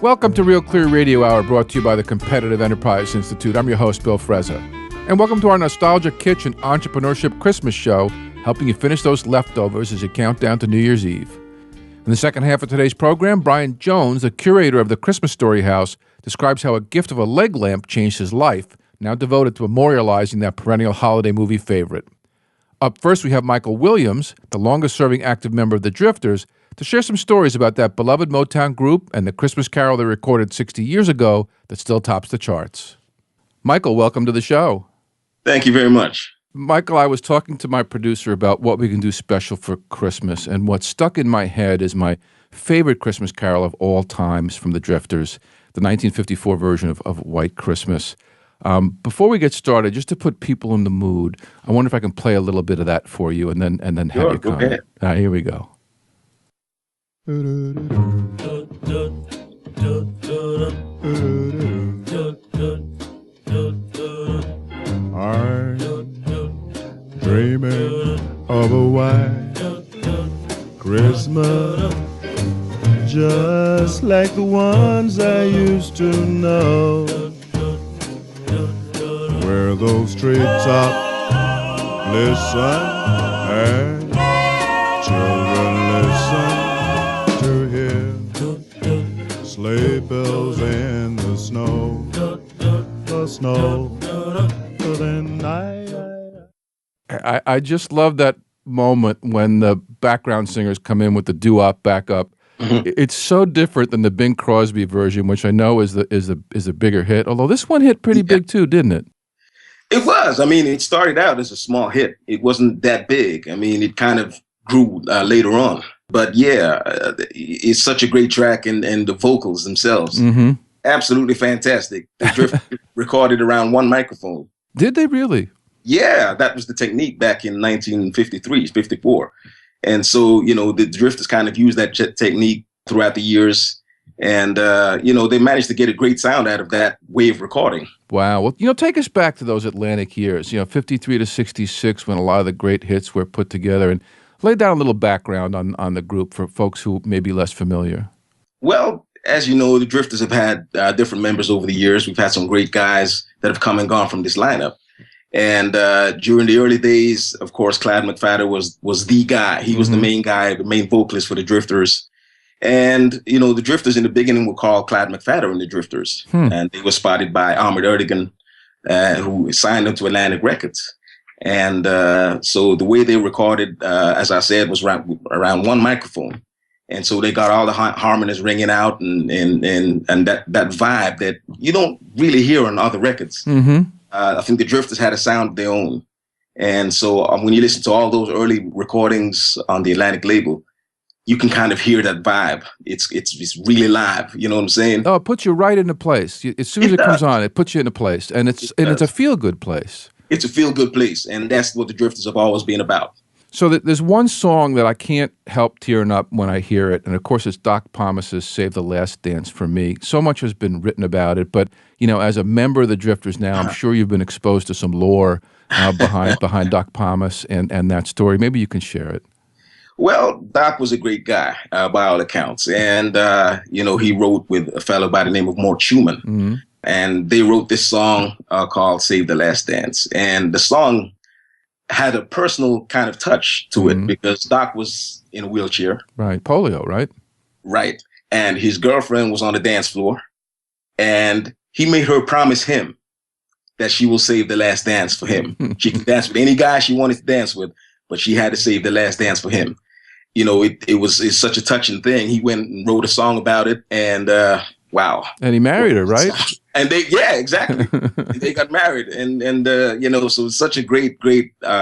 Welcome to Real Clear Radio Hour, brought to you by the Competitive Enterprise Institute. I'm your host, Bill Frezza. And welcome to our Nostalgia Kitchen Entrepreneurship Christmas show, helping you finish those leftovers as you count down to New Year's Eve. In the second half of today's program, Brian Jones, the curator of the Christmas Story House, describes how a gift of a leg lamp changed his life, now devoted to memorializing that perennial holiday movie favorite. Up first, we have Michael Williams, the longest-serving active member of the Drifters, to share some stories about that beloved Motown group and the Christmas carol they recorded 60 years ago that still tops the charts. Michael, welcome to the show. Thank you very much. Michael, I was talking to my producer about what we can do special for Christmas, and what stuck in my head is my favorite Christmas carol of all times from the Drifters, the 1954 version of White Christmas. Before we get started, just to put people in the mood, I wonder if I can play a little bit of that for you and then have you comment. Here we go. I'm dreaming of a white Christmas, just like the ones I used to know, where those treetops listen and children listen to hear sleigh bells in the snow, then I just love that moment when the background singers come in with the doo-wop backup. Mm-hmm. It's so different than the Bing Crosby version, which I know is a bigger hit. Although this one hit pretty big too, didn't it? It was. I mean, it started out as a small hit. It wasn't that big. I mean, it kind of grew later on. But yeah, it's such a great track, and the vocals themselves, absolutely fantastic. The Drifters recorded around one microphone. Did they really? Yeah, that was the technique back in 1953, 54. And so, the Drifters kind of used that technique throughout the years. And, they managed to get a great sound out of that way of recording. Wow. Well, take us back to those Atlantic years, 53 to 66, when a lot of the great hits were put together. And lay down a little background on the group for folks who may be less familiar. Well, as you know, the Drifters have had different members over the years. We've had some great guys that have come and gone from this lineup. And during the early days, of course, Clyde McPhatter was the guy. He was the main guy, the main vocalist for the Drifters. And, the Drifters in the beginning were called Clyde McPhatter and the Drifters. And they were spotted by Ahmet Ertegun, who signed them to Atlantic Records. And so the way they recorded, as I said, was around one microphone. And so they got all the harmonies ringing out and that vibe that you don't really hear on other records. I think the Drifters had a sound of their own. And so when you listen to all those early recordings on the Atlantic label, you can kind of hear that vibe. It's really live. You know what I'm saying? Oh, it puts you right into place. As soon as it comes on, it puts you into place. And it's a feel-good place. It's a feel-good place, and that's what the Drifters have always been about. So there's one song that I can't help tearing up when I hear it, and of course it's Doc Pomus's Save the Last Dance for me. So much has been written about it, but as a member of the Drifters now, I'm sure you've been exposed to some lore behind Doc Pomus and that story. Maybe you can share it. Well, Doc was a great guy by all accounts, and he wrote with a fellow by the name of Mort Schumann. And they wrote this song called Save the Last Dance. And the song had a personal kind of touch to it because Doc was in a wheelchair. Right. Polio, right? Right. And his girlfriend was on the dance floor. And he made her promise him that she will save the last dance for him. She can dance with any guy she wanted to dance with, but she had to save the last dance for him. It's such a touching thing. He went and wrote a song about it. And wow. And he married her, right? And exactly. They got married. And so it's such a great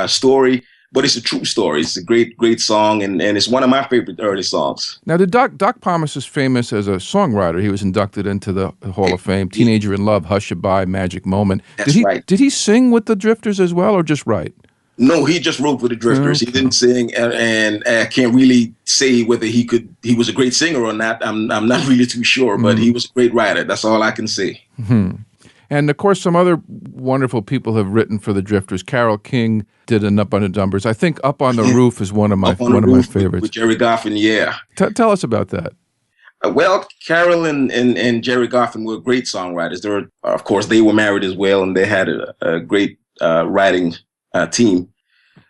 story, but it's a true story. It's a great song. And it's one of my favorite early songs. Now, Doc Pomus is famous as a songwriter. He was inducted into the Hall of Fame. Teenager in Love, Hush-A-Bye, Magic Moment. That's right. Did he sing with the Drifters as well, or just write? No, he just wrote for the Drifters. He didn't sing, and I can't really say whether he was a great singer or not. I'm not really too sure, but he was a great writer. That's all I can say. And of course, some other wonderful people have written for the Drifters. Carole King did an Up on the Numbers. I think Up on the Roof is one of my favorites. With Jerry Goffin, yeah. Tell us about that. Well, Carol and Jerry Goffin were great songwriters. They were, of course, they were married as well, and they had a great writing team.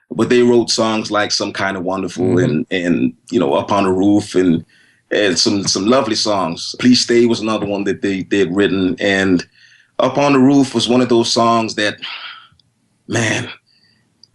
But they wrote songs like "Some Kind of Wonderful" and "Up on the Roof" and some lovely songs. "Please Stay" was another one that they had written, and "Up on the Roof" was one of those songs that, man,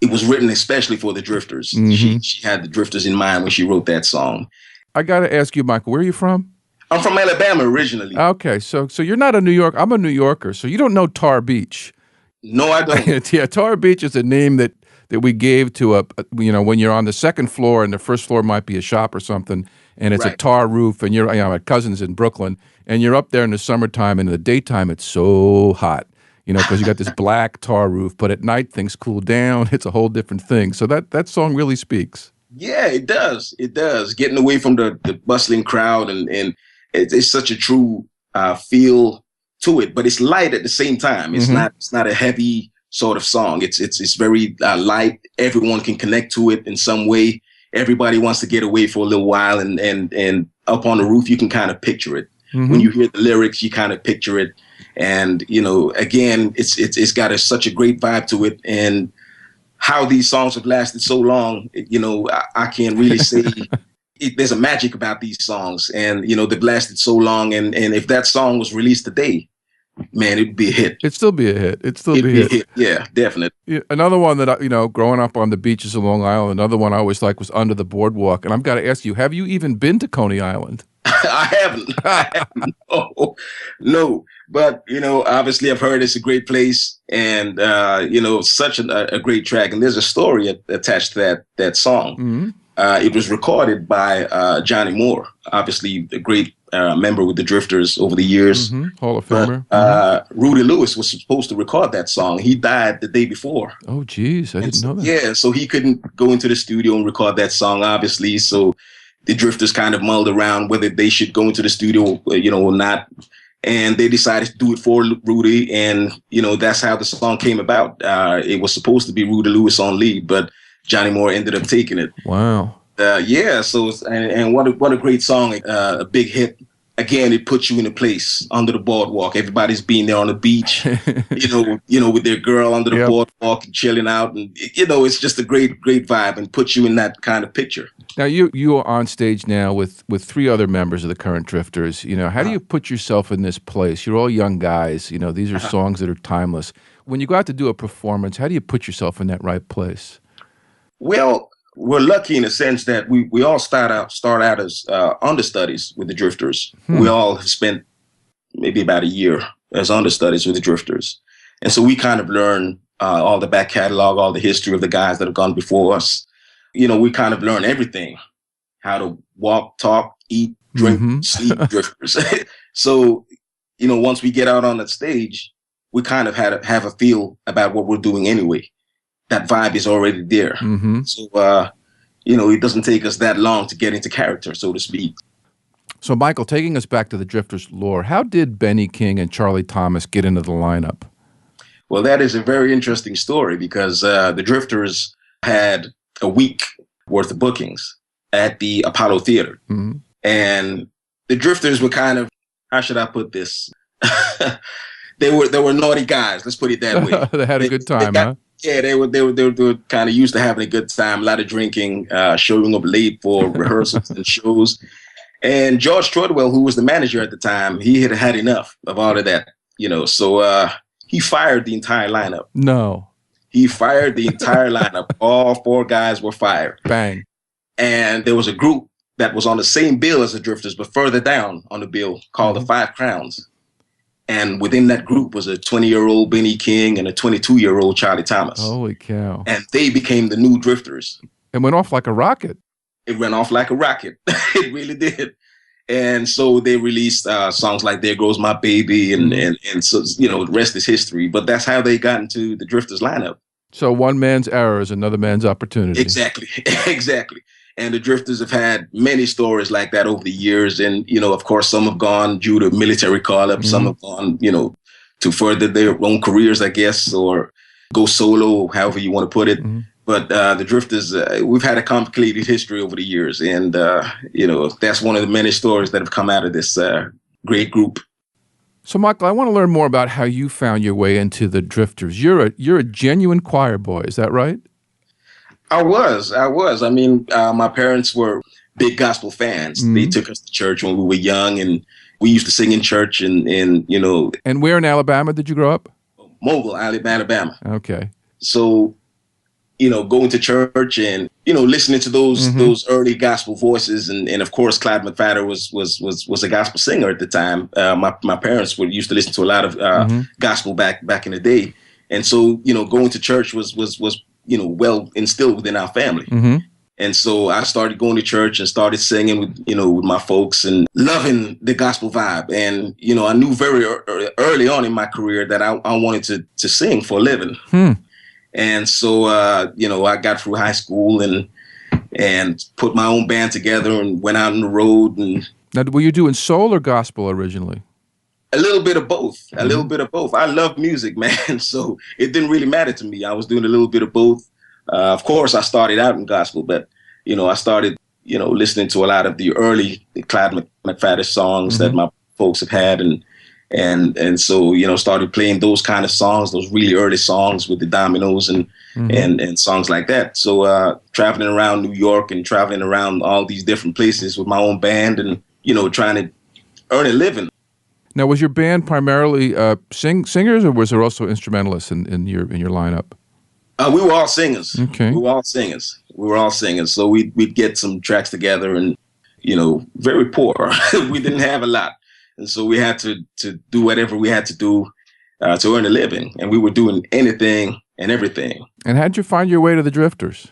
it was written especially for the Drifters. She had the Drifters in mind when she wrote that song. I got to ask you, Michael, where are you from? I'm from Alabama originally. Okay, so you're not a New Yorker. I'm a New Yorker, so you don't know Tar Beach. No, I don't. Yeah, Tar Beach is a name that we gave to when you're on the second floor and the first floor might be a shop or something, and it's a tar roof, and my cousin's in Brooklyn, and you're up there in the summertime, and in the daytime it's so hot, because you got this black tar roof, but at night things cool down. It's a whole different thing. So that song really speaks. Yeah, it does. It does. Getting away from the bustling crowd and it's such a true feel to it, but it's light at the same time. It's not a heavy sort of song. It's very light. Everyone can connect to it in some way. Everybody wants to get away for a little while, and Up on the Roof, you can kind of picture it. When you hear the lyrics, you kind of picture it, and again, it's got such a great vibe to it, and how these songs have lasted so long, I can't really say. There's a magic about these songs, and they've lasted so long. And if that song was released today, man, it'd be a hit. It'd still be a hit. It'd be a hit. Yeah, definitely. Yeah, another one that growing up on the beaches of Long Island, another one I always liked was Under the Boardwalk. And I've got to ask you, have you even been to Coney Island? I haven't. No. But obviously, I've heard it's a great place, and such a great track. And there's a story attached to that song. It was recorded by Johnny Moore, obviously a great member with the Drifters over the years. Hall of Famer. Rudy Lewis was supposed to record that song. He died the day before. Oh, geez. I didn't know that. Yeah, so he couldn't go into the studio and record that song, obviously. So the Drifters kind of mulled around whether they should go into the studio, or not. And they decided to do it for Rudy. And, that's how the song came about. It was supposed to be Rudy Lewis on lead, but Johnny Moore ended up taking it. Wow. So and what a great song, a big hit. Again, it puts you in a place under the boardwalk. Everybody's being there on the beach, with their girl under the boardwalk and chilling out, and it's just a great vibe and puts you in that kind of picture. Now you are on stage now with three other members of the current Drifters. How do you put yourself in this place? You're all young guys. These are songs that are timeless. When you go out to do a performance, how do you put yourself in that right place? Well, we're lucky in a sense that we all start out as understudies with the Drifters. We all have spent maybe about a year as understudies with the Drifters. And so we kind of learn all the back catalog, all the history of the guys that have gone before us. We kind of learn everything, how to walk, talk, eat, drink, sleep, Drifters. So, once we get out on that stage, we kind of have a feel about what we're doing anyway. That vibe is already there. So, it doesn't take us that long to get into character, so to speak. So, Michael, taking us back to the Drifters lore, how did Benny King and Charlie Thomas get into the lineup? Well, that is a very interesting story because the Drifters had a week worth of bookings at the Apollo Theater. And the Drifters were kind of, how should I put this? They were naughty guys. Let's put it that way. They had a good time, huh? Yeah, they were kind of used to having a good time, a lot of drinking, showing up late for rehearsals and shows. And George Treadwell, who was the manager at the time, he had had enough of all of that, So he fired the entire lineup. No. He fired the entire lineup. All four guys were fired. Bang. And there was a group that was on the same bill as the Drifters, but further down on the bill, called the Five Crowns. And within that group was a 20-year-old Benny King and a 22-year-old Charlie Thomas. Holy cow. And they became the new Drifters. It went off like a rocket. It went off like a rocket. It really did. And so they released songs like There Goes My Baby and so, the rest is history. But that's how they got into the Drifters lineup. So one man's error is another man's opportunity. Exactly. Exactly. And the Drifters have had many stories like that over the years. And, of course, some have gone due to military call-up. Some have gone, to further their own careers, I guess, or go solo, however you want to put it. But the Drifters, we've had a complicated history over the years. And, that's one of the many stories that have come out of this great group. So, Michael, I want to learn more about how you found your way into the Drifters. You're a genuine choir boy, is that right? I was. I mean, my parents were big gospel fans. They took us to church when we were young, and we used to sing in church. And And where in Alabama did you grow up? Mobile, Alabama. Okay. So, going to church and listening to those early gospel voices, and of course Clyde McFadden was a gospel singer at the time. My parents used to listen to a lot of gospel back in the day, and so going to church was well instilled within our family. And so I started going to church and started singing with my folks and loving the gospel vibe. And I knew very early on in my career that I wanted to sing for a living. And so, I got through high school and put my own band together and went out on the road. And now, were you doing soul or gospel originally? A little bit of both. A little bit of both. I love music, man. So it didn't really matter to me. I was doing a little bit of both. Of course, I started out in gospel, but I started listening to a lot of the early Clyde McFadden songs that my folks have had, and so started playing those kind of songs, those really early songs with the Dominoes and songs like that. So traveling around New York and traveling around all these different places with my own band and trying to earn a living. Now, was your band primarily singers, or was there also instrumentalists in your lineup? We were all singers. Okay. We were all singers. So we'd get some tracks together and very poor. We didn't have a lot. And so we had to do whatever we had to do to earn a living. And we were doing anything and everything. And how'd you find your way to the Drifters?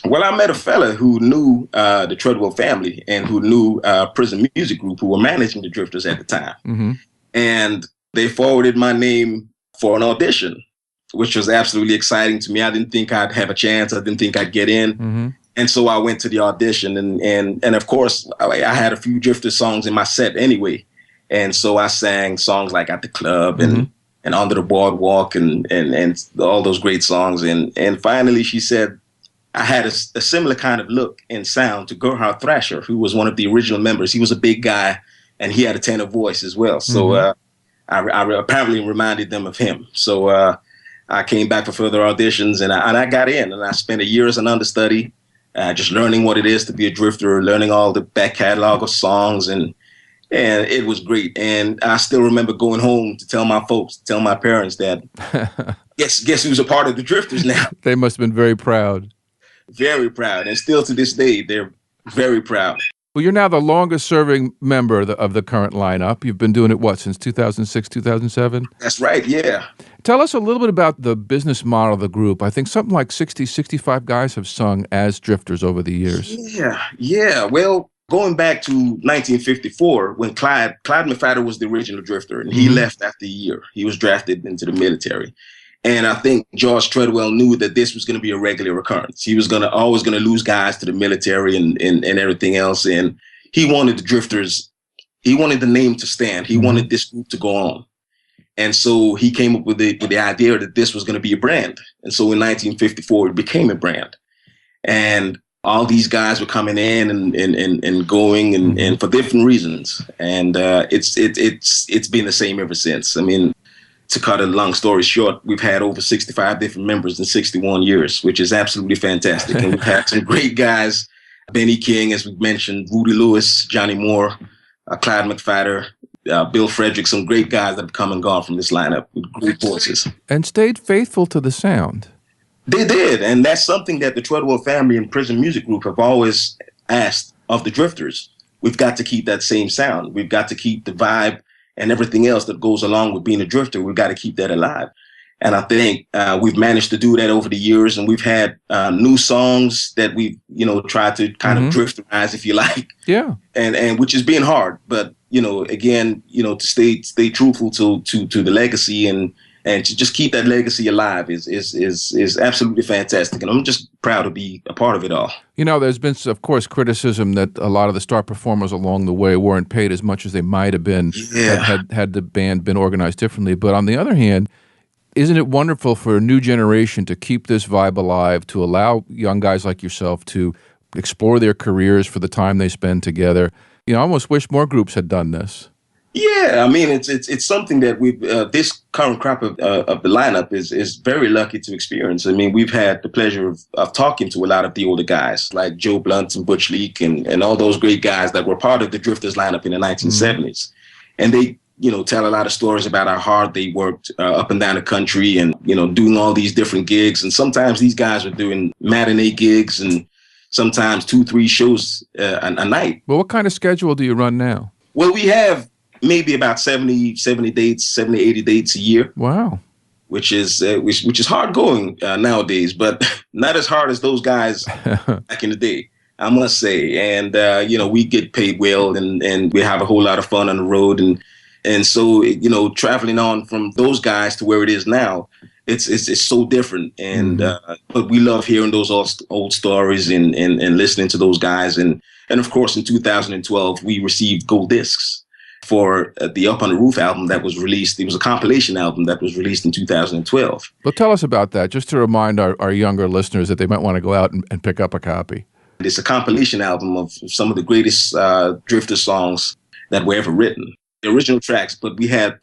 Well, I met a fella who knew the Treadwell family and who knew Prison Music Group, who were managing the Drifters at the time. And they forwarded my name for an audition, which was absolutely exciting to me. I didn't think I'd have a chance. I didn't think I'd get in. And so I went to the audition. And of course, I had a few Drifter songs in my set anyway. And so I sang songs like At the Club and Under the Boardwalk and all those great songs. And finally, she said, I had a similar kind of look and sound to Gerhard Thrasher, who was one of the original members. He was a big guy, and he had a tenor voice as well. So I apparently reminded them of him. So I came back for further auditions, and I got in. And I spent a year as an understudy, just learning what it is to be a Drifter, learning all the back catalog of songs, and it was great. And I still remember going home to tell my folks, tell my parents that guess who's a part of the Drifters now. They must have been very proud. Very proud. And still to this day, they're very proud. Well, you're now the longest serving member of the current lineup. You've been doing it, since 2006, 2007? That's right, yeah. Tell us a little bit about the business model of the group. I think something like 60, 65 guys have sung as Drifters over the years. Yeah. Well, going back to 1954, when Clyde McFadden was the original Drifter, and he left after a year. He was drafted into the military. And I think George Treadwell knew that this was going to be a regular occurrence. He was always going to lose guys to the military and everything else. And he wanted the Drifters, he wanted the name to stand. He wanted this group to go on. And so he came up with the idea that this was going to be a brand. And so in 1954, it became a brand. And all these guys were coming in and going and for different reasons. And it's been the same ever since. I mean, to cut a long story short, we've had over 65 different members in 61 years, which is absolutely fantastic. And we've had some great guys, Benny King, as we mentioned, Rudy Lewis, Johnny Moore, Clyde McFadden, Bill Frederick, some great guys that have come and gone from this lineup with great voices. And stayed faithful to the sound. They did. And that's something that the Treadwell family and Prison Music Group have always asked of the Drifters. We've got to keep that same sound. We've got to keep the vibe and everything else that goes along with being a Drifter. We've got to keep that alive. And I think we've managed to do that over the years. And we've had new songs that we've, tried to kind of Drifterize, if you like. Yeah. And which is being hard. But, again, to stay truthful to the legacy and to just keep that legacy alive is absolutely fantastic. And I'm just proud to be a part of it all. There's been, of course, criticism that a lot of the star performers along the way weren't paid as much as they might have been had the band been organized differently. But on the other hand, Isn't it wonderful for a new generation to keep this vibe alive, to allow young guys like yourself to explore their careers for the time they spend together? I almost wish more groups had done this. Yeah, I mean, it's something that we've this current crop of the lineup is very lucky to experience. I mean, we've had the pleasure of talking to a lot of the older guys like Joe Blunt and Butch Leak and all those great guys that were part of the Drifters lineup in the 1970s, and they tell a lot of stories about how hard they worked up and down the country and doing all these different gigs. And sometimes these guys are doing matinee gigs and sometimes 2-3 shows a night. Well, what kind of schedule do you run now? Well, we have maybe about 70 dates, 70, 80 dates a year. Wow. Which is hard going nowadays, but not as hard as those guys back in the day, I must say. And, we get paid well and we have a whole lot of fun on the road. And so, traveling on from those guys to where it is now, it's so different. And but we love hearing those old stories and listening to those guys. And of course, in 2012, we received gold discs for the Up on the Roof album that was released. It was a compilation album that was released in 2012. Well, tell us about that, just to remind our younger listeners that they might want to go out and pick up a copy. It's a compilation album of some of the greatest Drifter songs that were ever written. The original tracks, but we had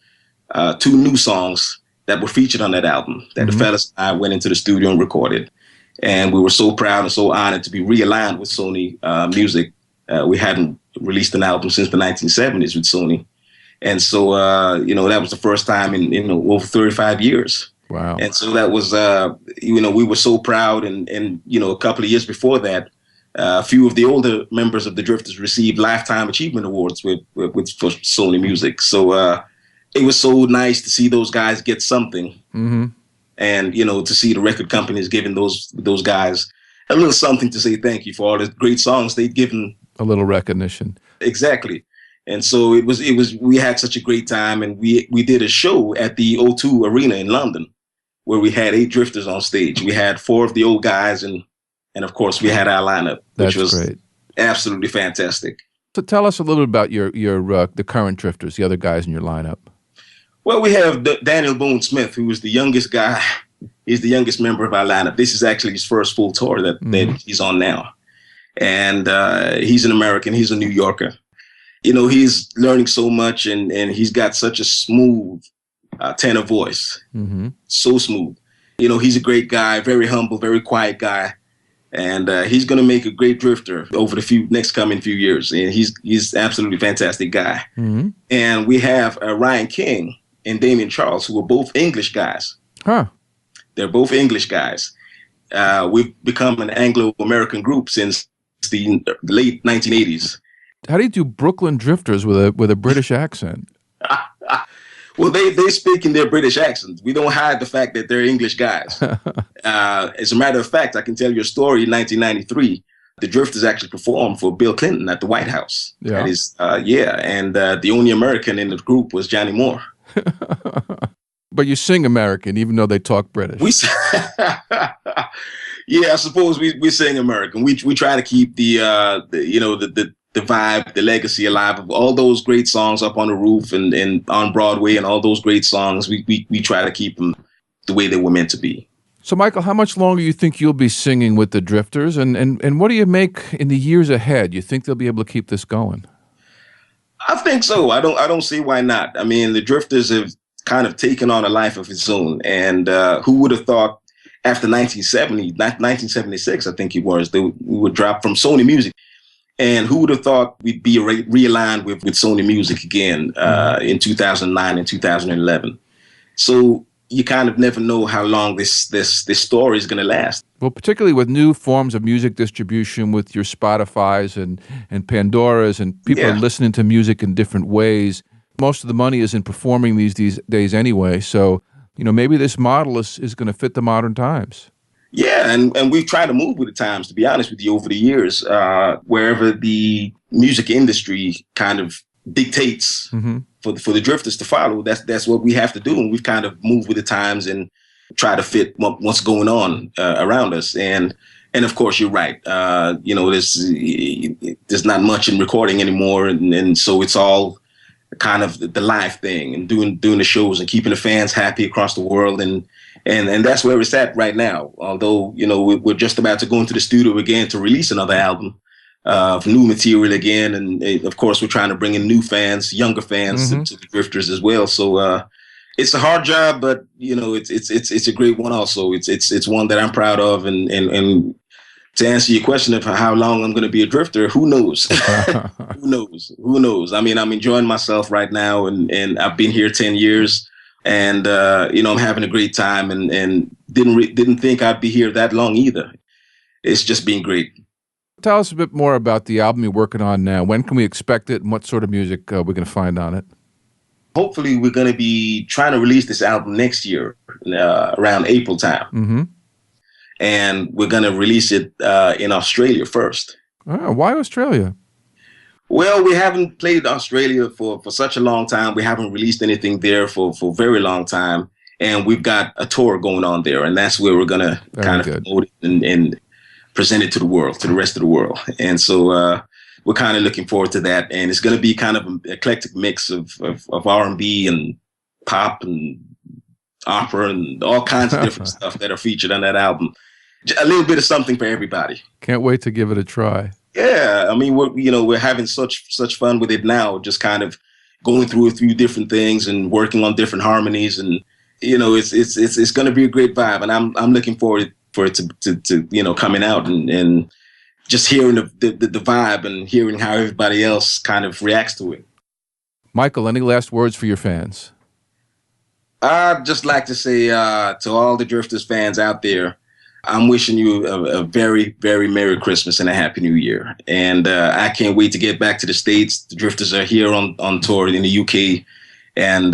2 new songs that were featured on that album that the fellas and I went into the studio and recorded. And we were so proud and so honored to be realigned with Sony Music. We hadn't released an album since the 1970s with Sony. And so, that was the first time in over 35 years. Wow. And so that was, we were so proud. And a couple of years before that, a few of the older members of the Drifters received Lifetime Achievement Awards for Sony Music. So it was so nice to see those guys get something. And, to see the record companies giving those guys a little something to say thank you for all the great songs they'd given. A little recognition. Exactly. And so we had such a great time, and we did a show at the O2 Arena in London where we had 8 Drifters on stage. We had 4 of the old guys and of course we had our lineup, which was great. Absolutely fantastic. So tell us a little bit about your the current Drifters, the other guys in your lineup. Well, we have Daniel Boone Smith, who is the youngest guy. He's the youngest member of our lineup. This is actually his first full tour that he's on now. And he's an American. He's a New Yorker. He's learning so much, and he's got such a smooth tenor voice. So smooth. He's a great guy, very humble, very quiet guy. And he's going to make a great Drifter over the next coming few years. And he's absolutely fantastic guy. And we have Ryan King and Damian Charles, who are both English guys. Huh. They're both English guys. We've become an Anglo-American group since the late 1980s. How do you do Brooklyn Drifters with a British accent? Well, they speak in their British accent. We don't hide the fact that they're English guys. As a matter of fact, I can tell you a story. In 1993, the Drifters actually performed for Bill Clinton at the White House. Yeah. And the only American in the group was Johnny Moore. But you sing American, even though they talk British. Yeah, I suppose we sing American. We try to keep the vibe, the legacy alive of all those great songs, Up on the Roof and on Broadway, and all those great songs. We try to keep them the way they were meant to be. So, Michael, how much longer you think you'll be singing with the Drifters, and what do you make in the years ahead? You think they'll be able to keep this going? I think so. I don't see why not. I mean, the Drifters have kind of taken on a life of its own, and who would have thought after 1976, I think it was, we would drop from Sony Music. And who would have thought we'd be realigned with Sony Music again in 2009 and 2011? So you kind of never know how long this story is going to last. Well, particularly with new forms of music distribution, with your Spotifys and Pandoras, and people are listening to music in different ways. Most of the money is in performing these days anyway. So, maybe this model is going to fit the modern times. Yeah, and we've tried to move with the times, to be honest with you, over the years, wherever the music industry kind of dictates for the Drifters to follow. That's what we have to do, and we've kind of moved with the times and try to fit what's going on around us. And of course, you're right. There's not much in recording anymore, and so it's all kind of the live thing and doing the shows and keeping the fans happy across the world. And that's where it's at right now. Although, we're just about to go into the studio again to release another album of new material again. And of course, we're trying to bring in new fans, younger fans to the Drifters as well. So it's a hard job, but it's a great one also. It's one that I'm proud of. And to answer your question of how long I'm going to be a Drifter, who knows? Who knows? I mean, I'm enjoying myself right now, and I've been here 10 years. And, I'm having a great time and didn't think I'd be here that long either. It's just been great. Tell us a bit more about the album you're working on now. When can we expect it, and what sort of music we're going to find on it? Hopefully, we're going to be trying to release this album next year, around April time. Mm-hmm. And we're going to release it in Australia first. Oh, why Australia? Well, we haven't played Australia for such a long time. We haven't released anything there for a very long time. And we've got a tour going on there. And that's where we're going to kind of promote it and present it to the world, to the rest of the world. And so we're kind of looking forward to that. And it's going to be kind of an eclectic mix of R&B and pop and opera and all kinds of different stuff that are featured on that album. A little bit of something for everybody. Can't wait to give it a try. Yeah, I mean, we're having such fun with it now, just kind of going through a few different things and working on different harmonies, and it's going to be a great vibe, and I'm looking forward for it to coming out and just hearing the vibe and hearing how everybody else kind of reacts to it. Michael, any last words for your fans? I'd just like to say to all the Drifters fans out there, I'm wishing you a very, very Merry Christmas and a Happy New Year. And I can't wait to get back to the States. The Drifters are here on tour in the UK. And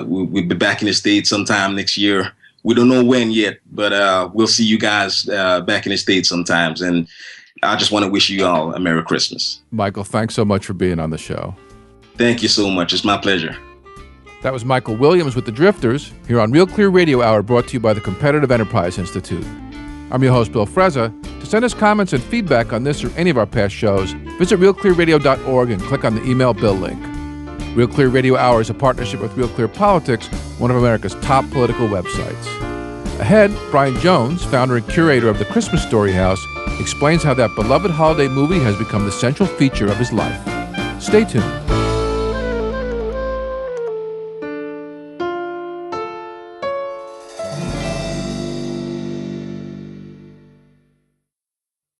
we'll be back in the States sometime next year. We don't know when yet, but we'll see you guys back in the States sometimes. And I just want to wish you all a Merry Christmas. Michael, thanks so much for being on the show. Thank you so much. It's my pleasure. That was Michael Williams with the Drifters here on Real Clear Radio Hour, brought to you by the Competitive Enterprise Institute. I'm your host, Bill Frezza. To send us comments and feedback on this or any of our past shows, visit realclearradio.org and click on the email Bill link. Real Clear Radio Hour is a partnership with Real Clear Politics, one of America's top political websites. Ahead, Brian Jones, founder and curator of the Christmas Story House, explains how that beloved holiday movie has become the central feature of his life. Stay tuned.